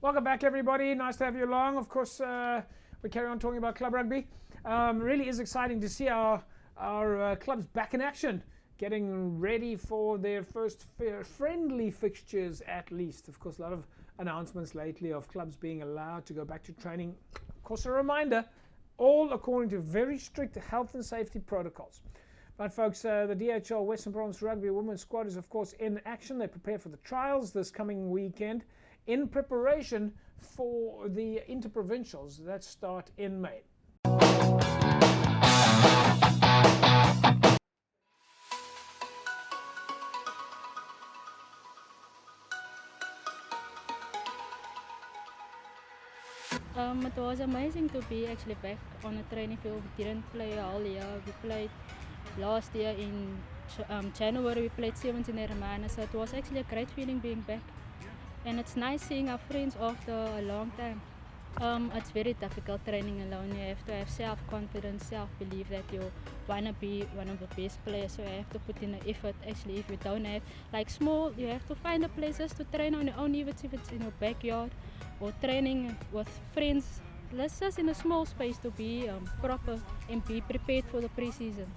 Welcome back, everybody. Nice to have you along. Of course, we carry on talking about club rugby. Really is exciting to see our clubs back in action, getting ready for their first friendly fixtures at least. Of course, a lot of announcements lately of clubs being allowed to go back to training. Of course, a reminder, all according to very strict health and safety protocols. But folks, the DHL Western Province Rugby Women's squad is of course in action. They prepare for the trials this coming weekend in preparation for the interprovincials that start in May. It was amazing to be actually back on a training field. We didn't play a whole year. We played last year in January. We played 17 Hermanas, so it was actually a great feeling being back. And it's nice seeing our friends after a long time. It's very difficult training alone. You have to have self-confidence, self-belief that you want to be one of the best players. So you have to put in the effort. Actually, if you don't have, like small, you have to find the places to train on your own, even if it's in your backyard or training with friends. Let's just in a small space to be proper and be prepared for the pre-season.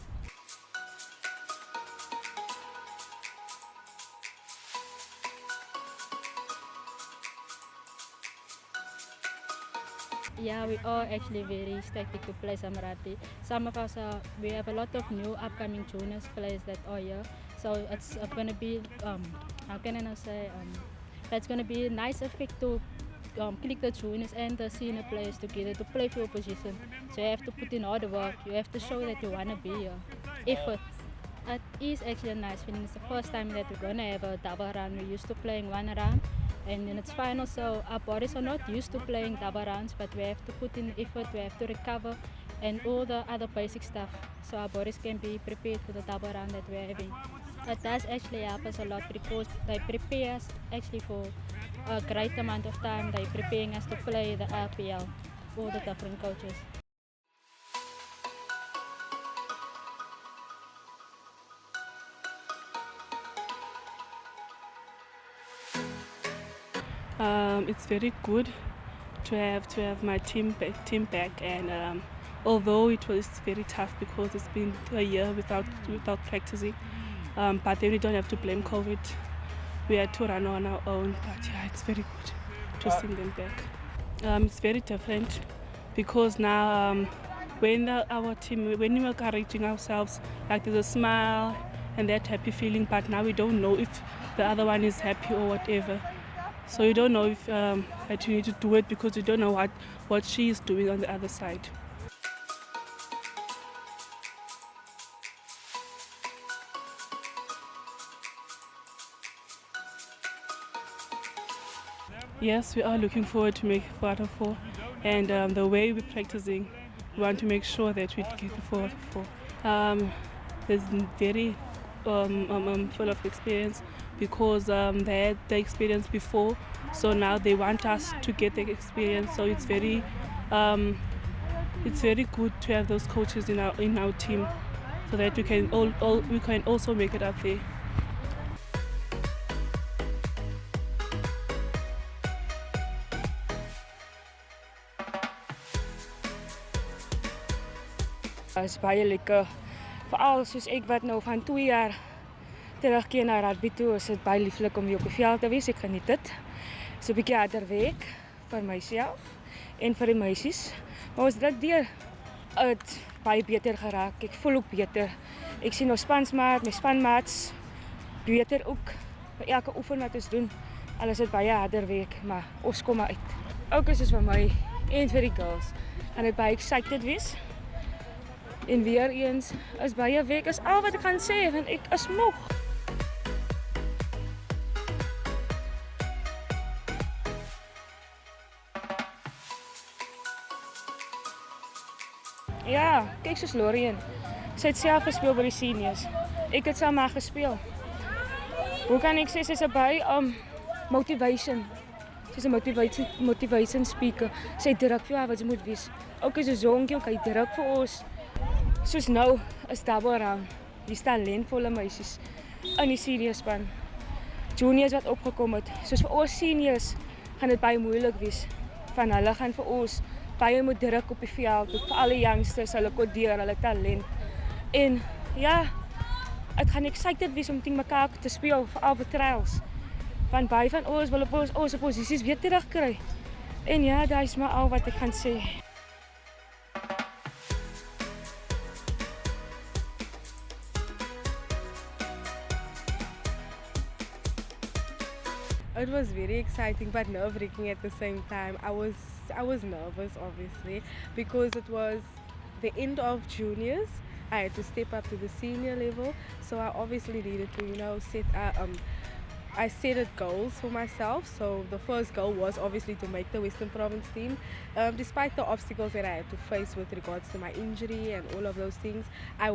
Yeah, we are actually very static to play some rugby. Some of us we have a lot of new upcoming juniors players that are here. So it's going to be, how can I now say, that's going to be a nice effect to click the juniors and the senior players together to play for your position. So you have to put in hard work. You have to show that you want to be here. Effort. It is actually a nice feeling. It's the first time that we're going to have a double round. We're used to playing one round. And then it's final, so our bodies are not used to playing double rounds, but we have to put in effort, we have to recover, and all the other basic stuff, so our bodies can be prepared for the double round that we're having. It does actually help us a lot because they prepare us actually for a great amount of time. They're preparing us to play the RPL, all the different coaches. It's very good to have my team back, and although it was very tough because it's been a year without practicing, but then we don't have to blame COVID. We had to run on our own, but yeah, it's very good to see them back. It's very different because now when our team, when we are encouraging ourselves, like there's a smile and that happy feeling, but now we don't know if the other one is happy or whatever. So you don't know if that you need to do it because you don't know what she is doing on the other side. Yes, we are looking forward to make 4 out of 4, and the way we're practicing, we want to make sure that we get the 4 out of 4. It's very full of experience because they had the experience before, so now they want us to get the experience. So it's very good to have those coaches in our team, so that we can also make it up there. Het is baie lekker, veral soos ek wat nou van 2 jaar terugkeer na rugby toe, is dit baie lieflik om weer op die veld te wees. Ek geniet dit. So 'n bietjie harder werk vir myself en vir die meisies. Maar ons druk deur. Het baie beter geraak. Ek voel ook beter. Ek sien ons my spanmaats beter ook vir elke oefening wat ons doen. Alles het baie harder werk, maar ons kom uit. Ook is vir my en vir die girls. En ek baie excited wees. En weer eens is baie werk, is al wat ek kan sê, want ek is moeg. Ja, kyk soos Lorien. Sy het self gespeel by die seniors. Ek het saam haar gespeel. Hoe kan ek sê, sy's 'n baie motivation. Sy's 'n motivation speaker. Sy druk vir haar wat sy moet wees. Ook is 'n sonkie, ook hy druk vir ons. Soos nou is double round. Hier's talentvolle meisies in die senior span. Juniors wat opgekom het. Soos vir ons seniors gaan dit baie moeilik wees. Van hulle gaan vir ons baie moet druk op die veld, vir al die youngsters, hulle kodeer, hulle talent. En ja, het gaan excited wees om teen mekaar te speel, veral vir trials. Want baie van ons wil op ons posisies weer terugkry. En ja, dat is maar al wat ek gaan sê. It was very exciting but nerve-wracking at the same time. I was nervous obviously because it was the end of juniors. I had to step up to the senior level, so I obviously needed to I set goals for myself. So the first goal was obviously to make the Western Province team. Despite the obstacles that I had to face with regards to my injury and all of those things, I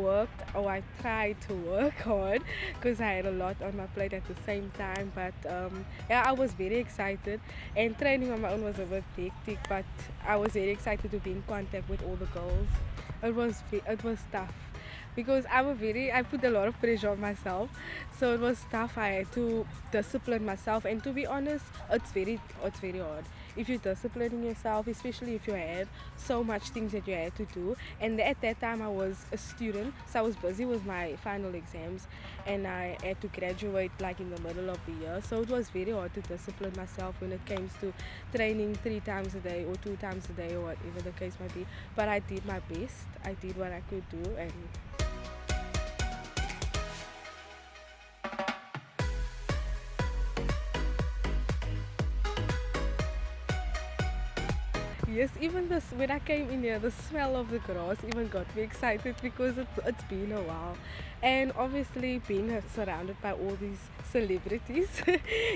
tried to work hard because I had a lot on my plate at the same time. But yeah, I was very excited, and training on my own was a bit hectic, but I was very excited to be in contact with all the girls. It was tough, because I put a lot of pressure on myself, so it was tough. I had to discipline myself, and to be honest, it's very hard. If you're disciplining yourself, especially if you have so much things that you had to do, and at that time I was a student, so I was busy with my final exams, and I had to graduate like in the middle of the year, so it was very hard to discipline myself when it came to training 3 times a day or 2 times a day or whatever the case might be. But I did my best, I did what I could do, and yes, even when I came in here, the smell of the grass even got me excited because it's been a while. And obviously being surrounded by all these celebrities,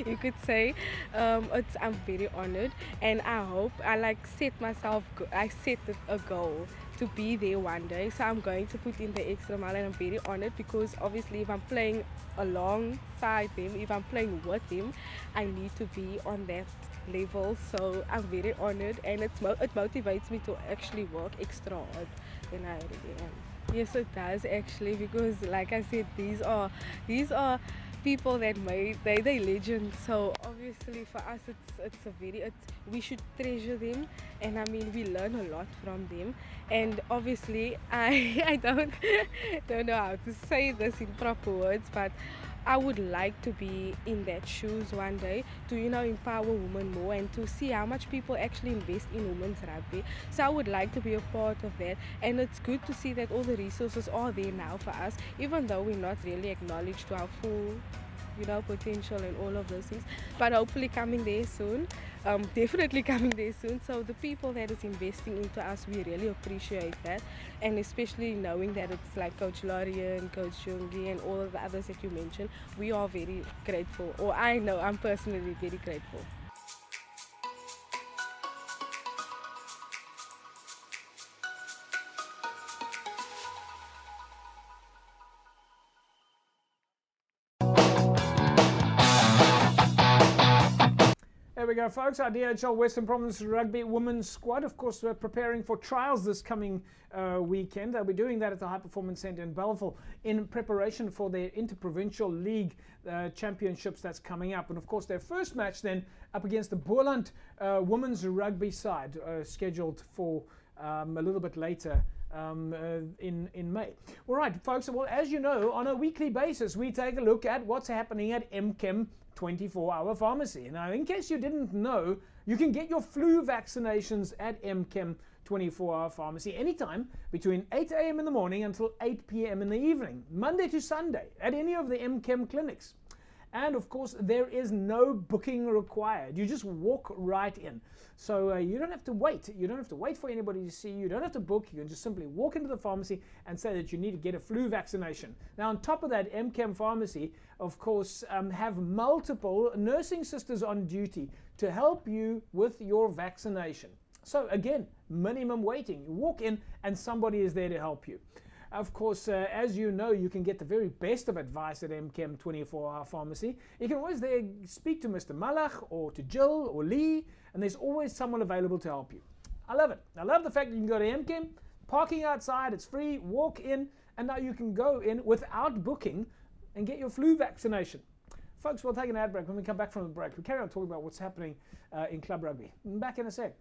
you could say, I'm very honored, and I set a goal to be there one day, so I'm going to put in the extra mile, and I'm very honored because obviously if I'm playing alongside them, if I'm playing with them, I need to be on that level. So I'm very honored, and it motivates me to actually work extra hard than I already am. Yes, it does actually, because like I said, these are people that they legends. So obviously for us, we should treasure them, and I mean we learn a lot from them. And obviously I don't know how to say this in proper words, but I would like to be in that shoes one day to empower women more and to see how much people actually invest in women's rugby. So I would like to be a part of that, and it's good to see that all the resources are there now for us, even though we're not really acknowledged to our full potential and all of those things, but hopefully coming there soon. Definitely coming there soon. So the people that is investing into us, we really appreciate that, and especially knowing that it's like Coach Lorian, Coach Jungi, and all of the others that you mentioned, we are very grateful, or I know I'm personally very grateful. There we go, folks. Our DHL Western Province Rugby Women's squad, of course, we're preparing for trials this coming weekend. They'll be doing that at the High Performance Centre in Belleville in preparation for their Interprovincial League championships that's coming up. And of course, their first match then up against the Boland women's rugby side, scheduled for a little bit later in May. All right, folks. Well, as you know, on a weekly basis, we take a look at what's happening at MChem 24-hour pharmacy. Now, in case you didn't know, you can get your flu vaccinations at MChem 24-hour pharmacy anytime between 8 a.m. in the morning until 8 p.m. in the evening, Monday to Sunday, at any of the MChem clinics. And of course, there is no booking required. You just walk right in. So you don't have to wait. You don't have to wait for anybody to see you. You don't have to book. You can just simply walk into the pharmacy and say that you need to get a flu vaccination. Now, on top of that, MChem Pharmacy, of course, have multiple nursing sisters on duty to help you with your vaccination. So again, minimum waiting. You walk in and somebody is there to help you. Of course, as you know, you can get the very best of advice at MChem 24-hour pharmacy. You can always there speak to Mr. Malach or to Jill or Lee, and there's always someone available to help you. I love it. I love the fact that you can go to MChem, parking outside, it's free, walk in, and now you can go in without booking and get your flu vaccination. Folks, we'll take an ad break. When we come back from the break, we carry on talking about what's happening in club rugby. Back in a sec.